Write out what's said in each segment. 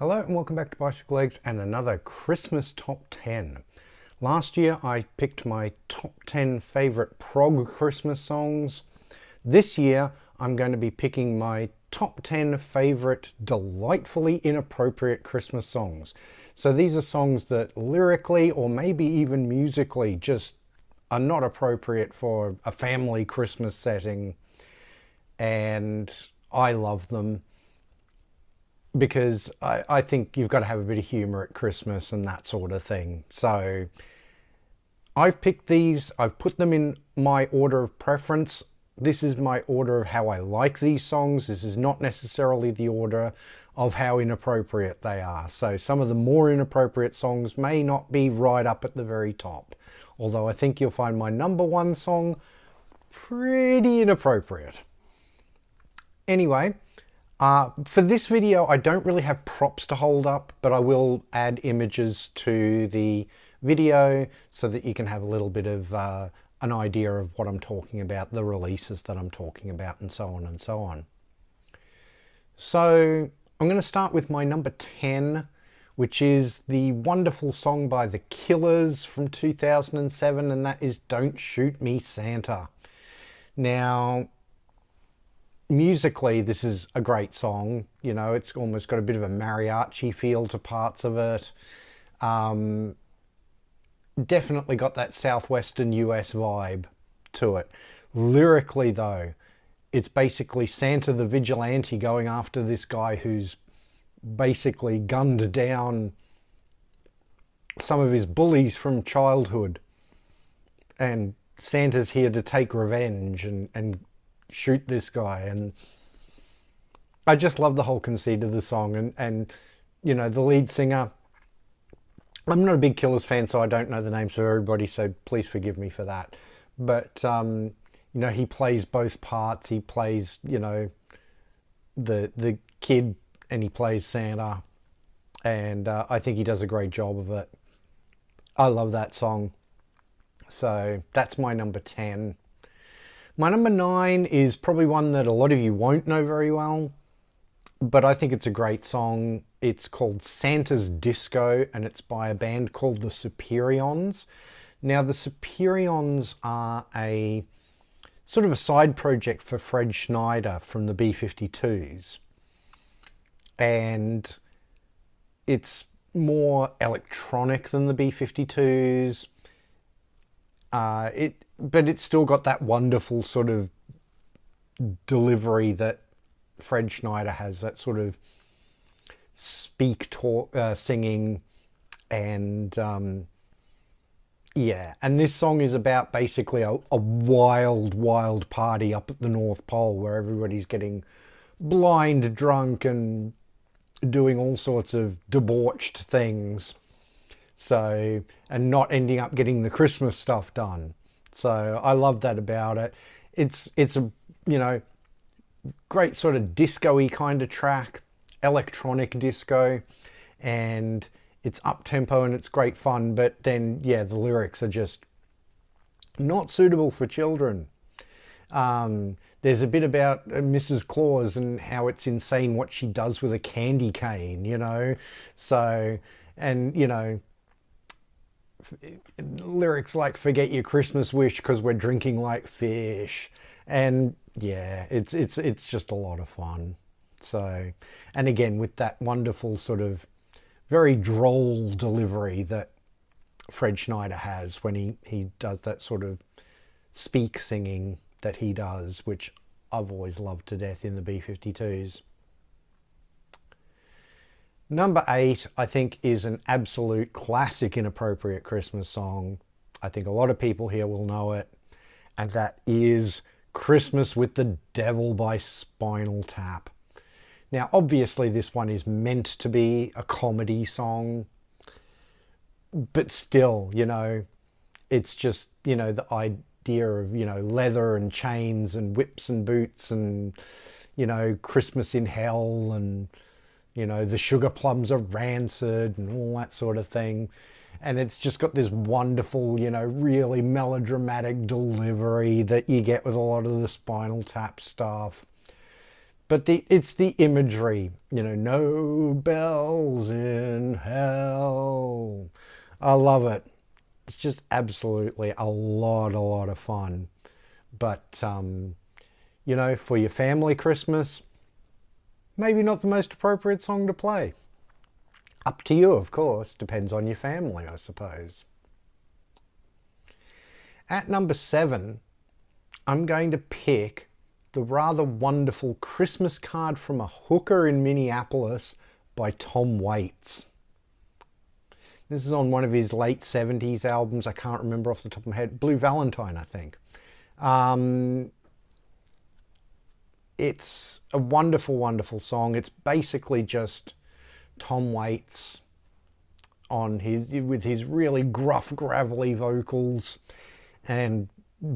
Hello and welcome back to Bicyclelegs and another Christmas Top 10. Last year I picked my top 10 favourite prog Christmas songs. This year I'm going to be picking my top 10 favourite delightfully inappropriate Christmas songs. So these are songs that lyrically or maybe even musically just are not appropriate for a family Christmas setting, and I love them because I think you've got to have a bit of humour at Christmas and that sort of thing. So I've picked these, I've put them in my order of preference. This is my order of how I like these songs. This is not necessarily the order of how inappropriate they are. So some of the more inappropriate songs may not be right up at the very top. Although I think you'll find my number one song pretty inappropriate. Anyway, for this video, I don't really have props to hold up, but I will add images to the video so that you can have a little bit of an idea of what I'm talking about, the releases that I'm talking about, and so on and so on. So I'm going to start with my number 10, which is the wonderful song by The Killers from 2007, and that is Don't Shoot Me, Santa. Now, musically, this is a great song. You know, it's almost got a bit of a mariachi feel to parts of it. Definitely got that southwestern US vibe to it. Lyrically, though, it's basically Santa the vigilante going after this guy who's basically gunned down some of his bullies from childhood. And Santa's here to take revenge and shoot this guy. And I just love the whole conceit of the song. And you know, the lead singer, I'm not a big Killers fan, so I don't know the names of everybody, so please forgive me for that. But you know, he plays both parts. He plays, you know, the kid, and he plays Santa, and I think he does a great job of it. I love that song. So that's my number 10. My number 9 is probably one that a lot of you won't know very well, but I think it's a great song. It's called Santa's Disco, and it's by a band called the Superions. Now, the Superions are a sort of a side project for Fred Schneider from the B-52s. And it's more electronic than the B-52s. But it's still got that wonderful sort of delivery that Fred Schneider has, that sort of talk, singing, and yeah. And this song is about basically a wild party up at the North Pole where everybody's getting blind drunk and doing all sorts of debauched things. So, and not ending up getting the Christmas stuff done. So I love that about it. It's a, you know, great sort of disco-y kind of track, electronic disco, and it's up-tempo and it's great fun. But then, yeah, the lyrics are just not suitable for children. There's a bit about Mrs. Claus and how it's insane what she does with a candy cane, you know. So, and, you know, lyrics like forget your Christmas wish because we're drinking like fish. And yeah, it's just a lot of fun. So, and again, with that wonderful sort of very droll delivery that Fred Schneider has when he does that sort of speak singing that he does, which I've always loved to death in the B-52s. Number 8, I think, is an absolute classic inappropriate Christmas song. I think a lot of people here will know it, and that is Christmas with the Devil by Spinal Tap. Now, obviously, this one is meant to be a comedy song, but still, you know, it's just, you know, the idea of, you know, leather and chains and whips and boots and, you know, Christmas in hell and, you know, the sugar plums are rancid and all that sort of thing. And it's just got this wonderful, you know, really melodramatic delivery that you get with a lot of the Spinal Tap stuff. But it's the imagery, you know, no bells in hell. I love it. It's just absolutely a lot of fun. But, you know, for your family Christmas, maybe not the most appropriate song to play. Up to you, of course. Depends on your family, I suppose. At number 7, I'm going to pick the rather wonderful Christmas Card from a Hooker in Minneapolis by Tom Waits. This is on one of his late 70s albums. I can't remember off the top of my head. Blue Valentine, I think. It's a wonderful song. It's basically just Tom Waits with his really gruff, gravelly vocals and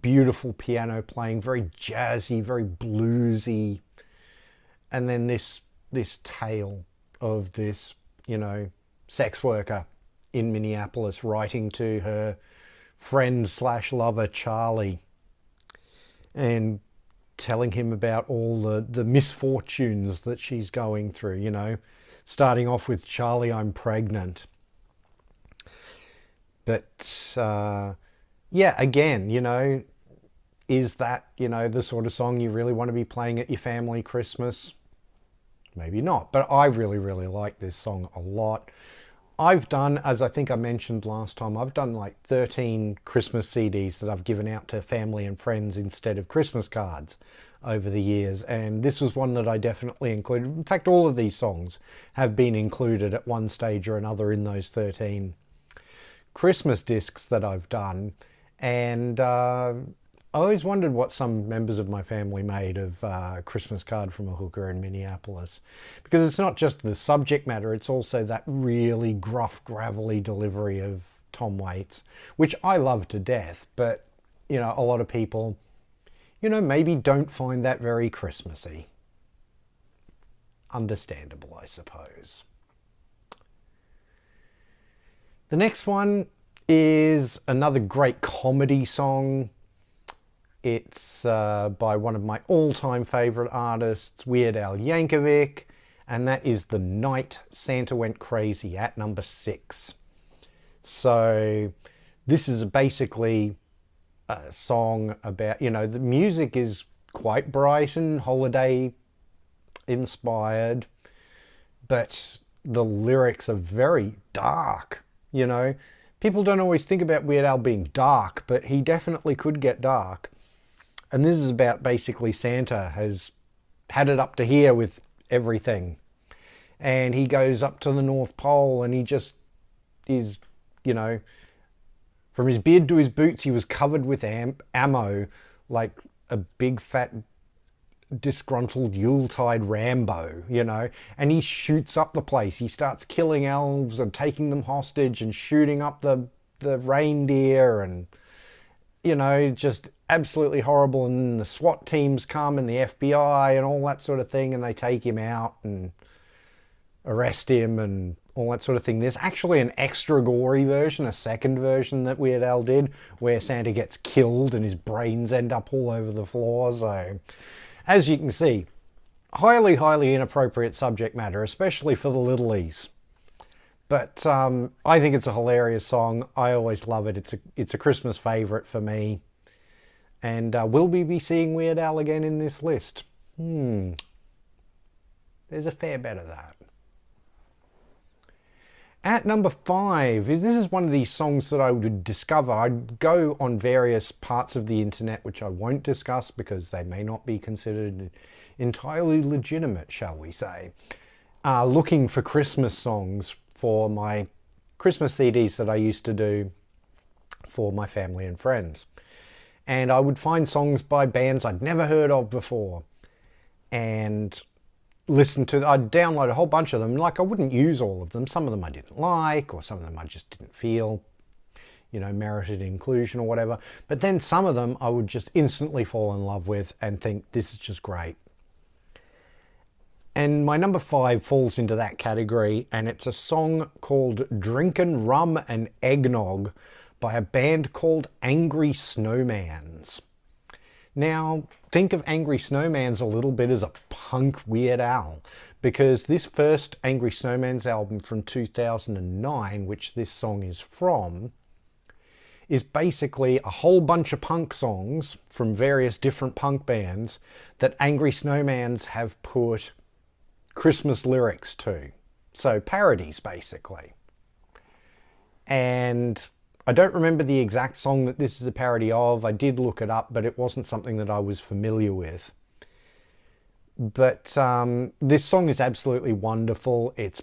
beautiful piano playing, very jazzy, very bluesy. And then this tale of this, you know, sex worker in Minneapolis writing to her friend/lover Charlie and telling him about all the misfortunes that she's going through, you know, starting off with Charlie, I'm pregnant. But yeah, again, you know, is that, you know, the sort of song you really want to be playing at your family Christmas? Maybe not, but I really like this song a lot. I've done, as I think I mentioned last time, I've done like 13 Christmas CDs that I've given out to family and friends instead of Christmas cards over the years, and this was one that I definitely included. In fact, all of these songs have been included at one stage or another in those 13 Christmas discs that I've done. And I always wondered what some members of my family made of Christmas Card from a Hooker in Minneapolis. Because it's not just the subject matter, it's also that really gruff, gravelly delivery of Tom Waits, which I love to death. But, you know, a lot of people, you know, maybe don't find that very Christmassy. Understandable, I suppose. The next one is another great comedy song. It's by one of my all-time favorite artists, Weird Al Yankovic, and that is The Night Santa Went Crazy at number 6. So this is basically a song about, you know, the music is quite bright and holiday inspired, but the lyrics are very dark, you know. People don't always think about Weird Al being dark, but he definitely could get dark. And this is about basically Santa has had it up to here with everything. And he goes up to the North Pole and he just is, you know, from his beard to his boots, he was covered with ammo, like a big fat disgruntled Yuletide Rambo, you know, and he shoots up the place. He starts killing elves and taking them hostage and shooting up the reindeer, and, you know, just absolutely horrible. And then the SWAT teams come and the FBI and all that sort of thing, and they take him out and arrest him and all that sort of thing. There's actually an extra gory version, a second version that Weird Al did, where Santa gets killed and his brains end up all over the floor. So as you can see, highly inappropriate subject matter, especially for the littlies. But I think it's a hilarious song. I always love it. It's a Christmas favourite for me. And will we be seeing Weird Al again in this list? There's a fair bit of that. At number 5, this is one of these songs that I would discover. I'd go on various parts of the internet, which I won't discuss because they may not be considered entirely legitimate, shall we say, looking for Christmas songs for my Christmas CDs that I used to do for my family and friends. And I would find songs by bands I'd never heard of before and I'd download a whole bunch of them. Like, I wouldn't use all of them. Some of them I didn't like, or some of them I just didn't feel, you know, merited inclusion or whatever. But then some of them I would just instantly fall in love with and think, this is just great. And my number 5 falls into that category, and it's a song called Drinkin' Rum and Eggnog by a band called Angry Snowmans. Now, think of Angry Snowman's a little bit as a punk Weird Al, because this first Angry Snowman's album from 2009, which this song is from, is basically a whole bunch of punk songs from various different punk bands that Angry Snowman's have put Christmas lyrics to. So parodies, basically. And I don't remember the exact song that this is a parody of. I did look it up, but it wasn't something that I was familiar with. But this song is absolutely wonderful. It's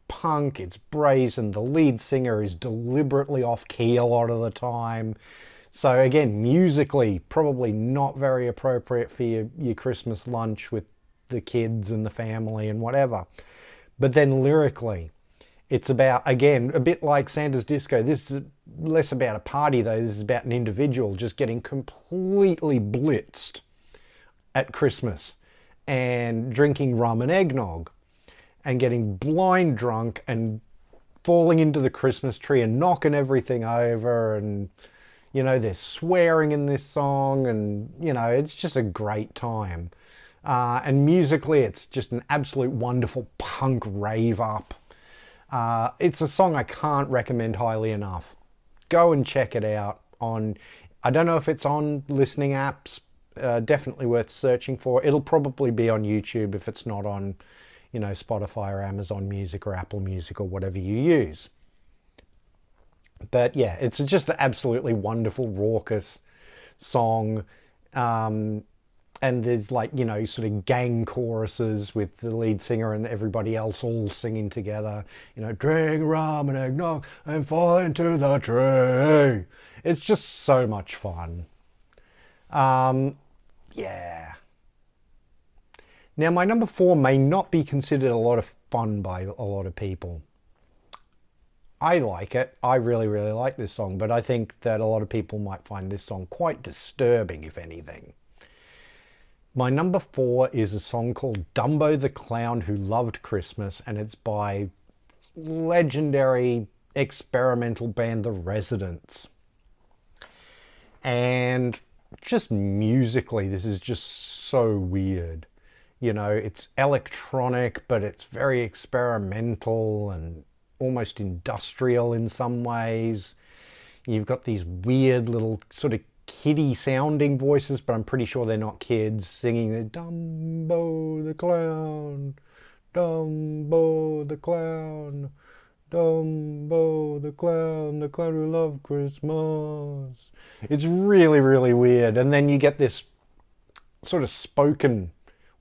punk, it's brazen. The lead singer is deliberately off key a lot of the time. So again, musically, probably not very appropriate for your Christmas lunch with the kids and the family and whatever. But then lyrically, it's about, again, a bit like Santa's Disco. This is less about a party, though. This is about an individual just getting completely blitzed at Christmas and drinking rum and eggnog and getting blind drunk and falling into the Christmas tree and knocking everything over. And, you know, there's swearing in this song, and, you know, it's just a great time. And musically, it's just an absolute wonderful punk rave up. It's a song I can't recommend highly enough. Go and check it out on, I don't know if it's on listening apps, definitely worth searching for. It'll probably be on YouTube if it's not on, you know, Spotify or Amazon Music or Apple Music or whatever you use. But yeah, it's just an absolutely wonderful, raucous song. And there's, like, you know, sort of gang choruses with the lead singer and everybody else all singing together. You know, drink rum and eggnog and fall into the tree. It's just so much fun. Yeah. Now, my number 4 may not be considered a lot of fun by a lot of people. I like it. I really, really like this song, but I think that a lot of people might find this song quite disturbing, if anything. My number 4 is a song called Dumbo the Clown Who Loved Christmas, and it's by legendary experimental band The Residents. And just musically, this is just so weird. You know, it's electronic, but it's very experimental and almost industrial in some ways. You've got these weird little sort of kiddie sounding voices, but I'm pretty sure they're not kids, singing the Dumbo the Clown, Dumbo the Clown, Dumbo the clown who loved Christmas. It's really, really weird. And then you get this sort of spoken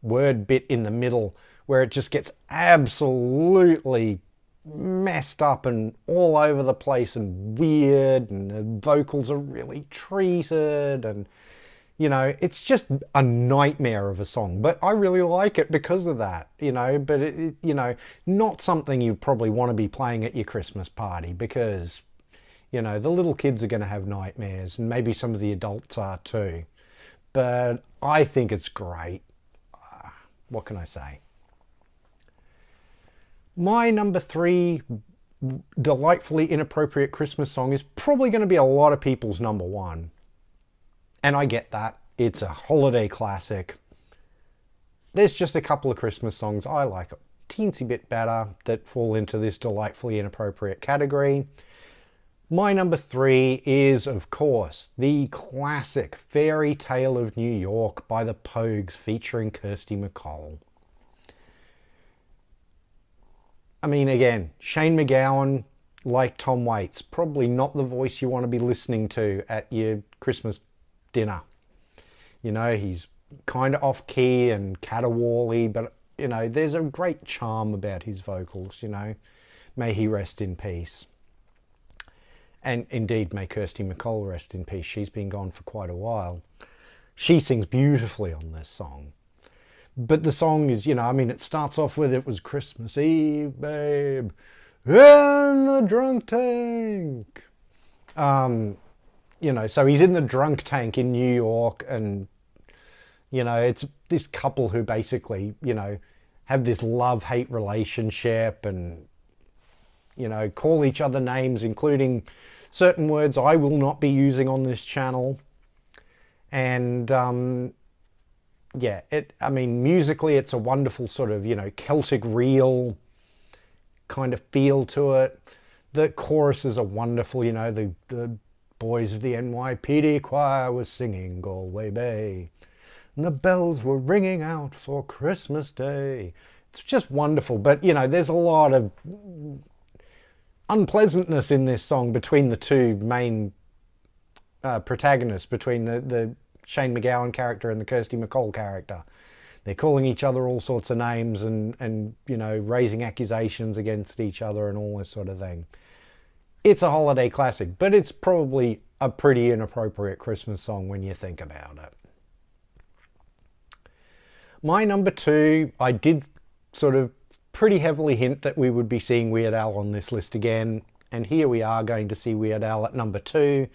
word bit in the middle where it just gets absolutely messed up and all over the place and weird, and the vocals are really treated, and, you know, it's just a nightmare of a song. But I really like it because of that, you know. But it, you know, not something you probably want to be playing at your Christmas party, because, you know, the little kids are going to have nightmares, and maybe some of the adults are too. But I think it's great. What can I say? My number 3 delightfully inappropriate Christmas song is probably going to be a lot of people's number 1. And I get that. It's a holiday classic. There's just a couple of Christmas songs I like a teensy bit better that fall into this delightfully inappropriate category. My number 3 is, of course, the classic Fairytale of New York by the Pogues featuring Kirsty MacColl. I mean, again, Shane MacGowan, like Tom Waits, probably not the voice you want to be listening to at your Christmas dinner. You know, he's kind of off key and caterwaulty, but, you know, there's a great charm about his vocals, you know. May he rest in peace. And indeed, may Kirsty MacColl rest in peace. She's been gone for quite a while. She sings beautifully on this song. But the song is, you know, I mean, it starts off with, it was Christmas Eve, babe, in the drunk tank. You know, so he's in the drunk tank in New York, and, you know, it's this couple who basically, you know, have this love-hate relationship and, you know, call each other names, including certain words I will not be using on this channel. And yeah, I mean, musically, it's a wonderful sort of, Celtic reel kind of feel to it. The choruses are wonderful, the boys of the NYPD choir was singing Galway Bay, and the bells were ringing out for Christmas Day. It's just wonderful, but there's a lot of unpleasantness in this song between the two main protagonists, between the Shane McGowan character and the Kirsty MacColl character. They're calling each other all sorts of names and raising accusations against each other and all this sort of thing. It's a holiday classic, but it's probably a pretty inappropriate Christmas song when you think about it. My number 2, I did sort of pretty heavily hint that we would be seeing Weird Al on this list again, and here we are going to see Weird Al at number 2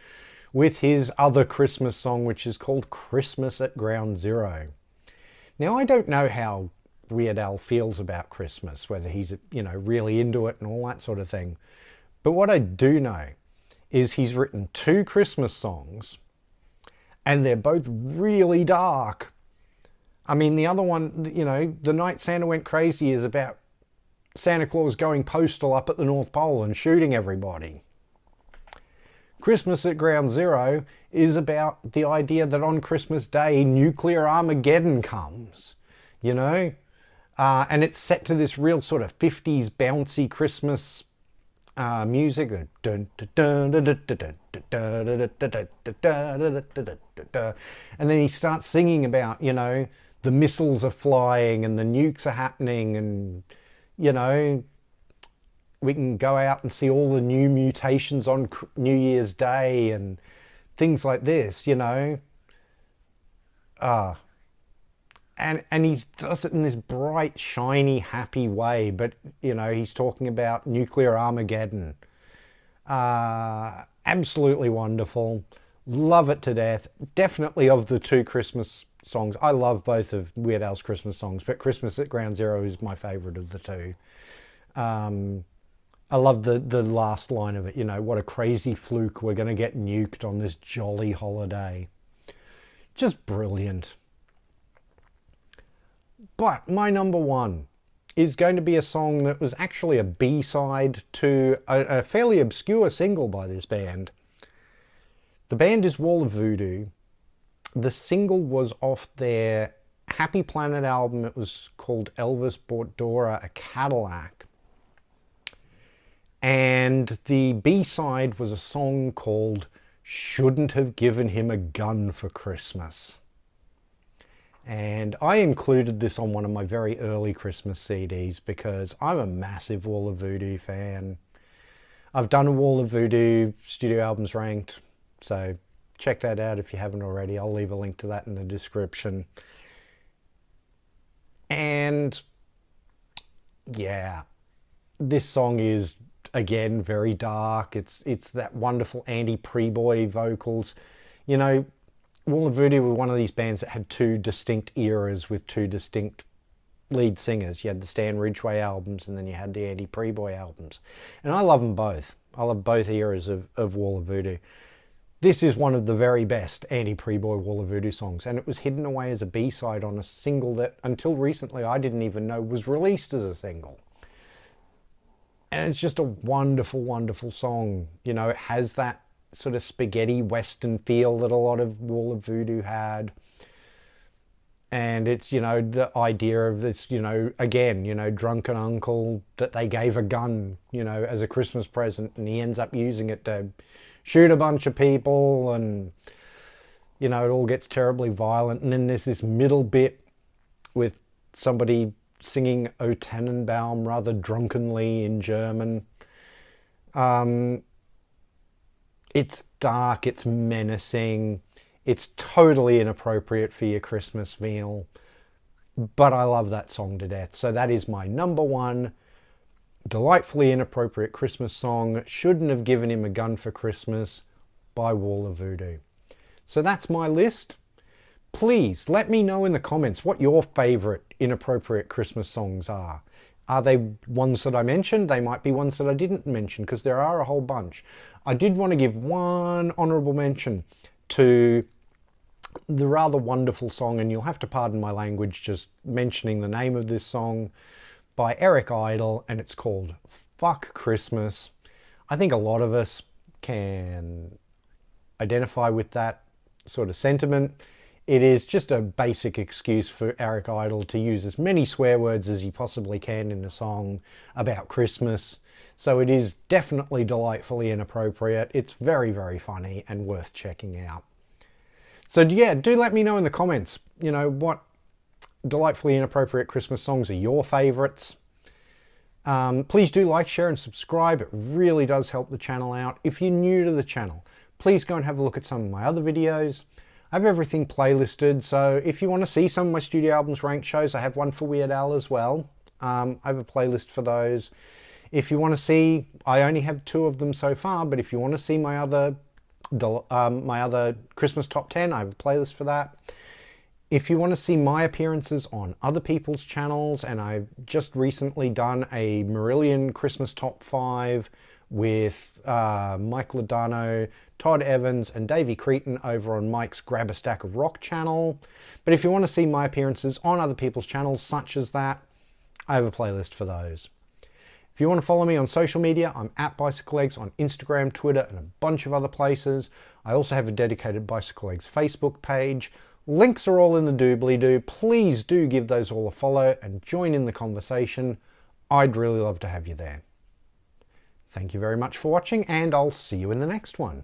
with his other Christmas song, which is called Christmas at Ground Zero. Now, I don't know how Weird Al feels about Christmas, whether he's, really into it and all that sort of thing. But what I do know is he's written 2 Christmas songs, and they're both really dark. I mean, the other one, The Night Santa Went Crazy is about Santa Claus going postal up at the North Pole and shooting everybody. Christmas at Ground Zero is about the idea that on Christmas Day, nuclear Armageddon comes, and it's set to this real sort of 50s bouncy Christmas music. And then he starts singing about, the missiles are flying and the nukes are happening, and, we can go out and see all the new mutations on New Year's Day and things like this, and he does it in this bright, shiny, happy way, but, he's talking about nuclear Armageddon. Absolutely wonderful. Love it to death. Definitely of the 2 Christmas songs. I love both of Weird Al's Christmas songs, but Christmas at Ground Zero is my favourite of the 2. I love the last line of it, what a crazy fluke, we're going to get nuked on this jolly holiday. Just brilliant. But my number 1 is going to be a song that was actually a B-side to a fairly obscure single by this band. The band is Wall of Voodoo. The single was off their Happy Planet album. It was called Elvis Bought Dora a Cadillac. And the B-side was a song called Shouldn't Have Given Him a Gun for Christmas. And I included this on one of my very early Christmas CDs because I'm a massive Wall of Voodoo fan. I've done a Wall of Voodoo studio albums ranked, so check that out if you haven't already. I'll leave a link to that in the description. And yeah, this song is, again, very dark. It's that wonderful Andy Preboy vocals. Wall of Voodoo were one of these bands that had 2 distinct eras with 2 distinct lead singers. You had the Stan Ridgway albums, and then you had the Andy Preboy albums. And I love them both. I love both eras of Wall of Voodoo. This is one of the very best Andy Preboy Wall of Voodoo songs, and it was hidden away as a B-side on a single that, until recently, I didn't even know was released as a single. And it's just a wonderful, wonderful song. It has that sort of spaghetti western feel that a lot of Wall of Voodoo had. And it's, the idea of this, again, drunken uncle that they gave a gun, as a Christmas present, and he ends up using it to shoot a bunch of people, and, it all gets terribly violent. And then there's this middle bit with somebody singing O Tannenbaum rather drunkenly in German. It's dark, it's menacing, it's totally inappropriate for your Christmas meal, but I love that song to death. So that is my number 1 delightfully inappropriate Christmas song, Shouldn't Have Given Him a Gun for Christmas, by Wall of Voodoo. So that's my list. Please let me know in the comments what your favourite inappropriate Christmas songs are. Are they ones that I mentioned? They might be ones that I didn't mention, because there are a whole bunch. I did want to give one honourable mention to the rather wonderful song, and you'll have to pardon my language just mentioning the name of this song, by Eric Idle, and it's called Fuck Christmas. I think a lot of us can identify with that sort of sentiment. It is just a basic excuse for Eric Idle to use as many swear words as he possibly can in a song about Christmas. So it is definitely delightfully inappropriate. It's very, very funny and worth checking out. So yeah, do let me know in the comments, you know, what delightfully inappropriate Christmas songs are your favorites. Please do like, share and subscribe. It really does help the channel out. If you're new to the channel, please go and have a look at some of my other videos. I have everything playlisted, so if you want to see some of my studio albums ranked shows, I have one for Weird Al as well. I have a playlist for those. If you want to see, I only have 2 of them so far, but if you want to see my other Christmas top 10, I have a playlist for that. If you want to see my appearances on other people's channels, and I've just recently done a Marillion Christmas top 5 with Mike Lodano, Todd Evans and Davey Cretin over on Mike's Grab a Stack of Rock channel. But if you want to see my appearances on other people's channels such as that, I have a playlist for those. If you want to follow me on social media, I'm at bicyclelegs on Instagram, Twitter and a bunch of other places. I also have a dedicated Bicyclelegs Facebook page. Links are all in the doobly-doo. Please do give those all a follow and join in the conversation. I'd really love to have you there. Thank you very much for watching, and I'll see you in the next one.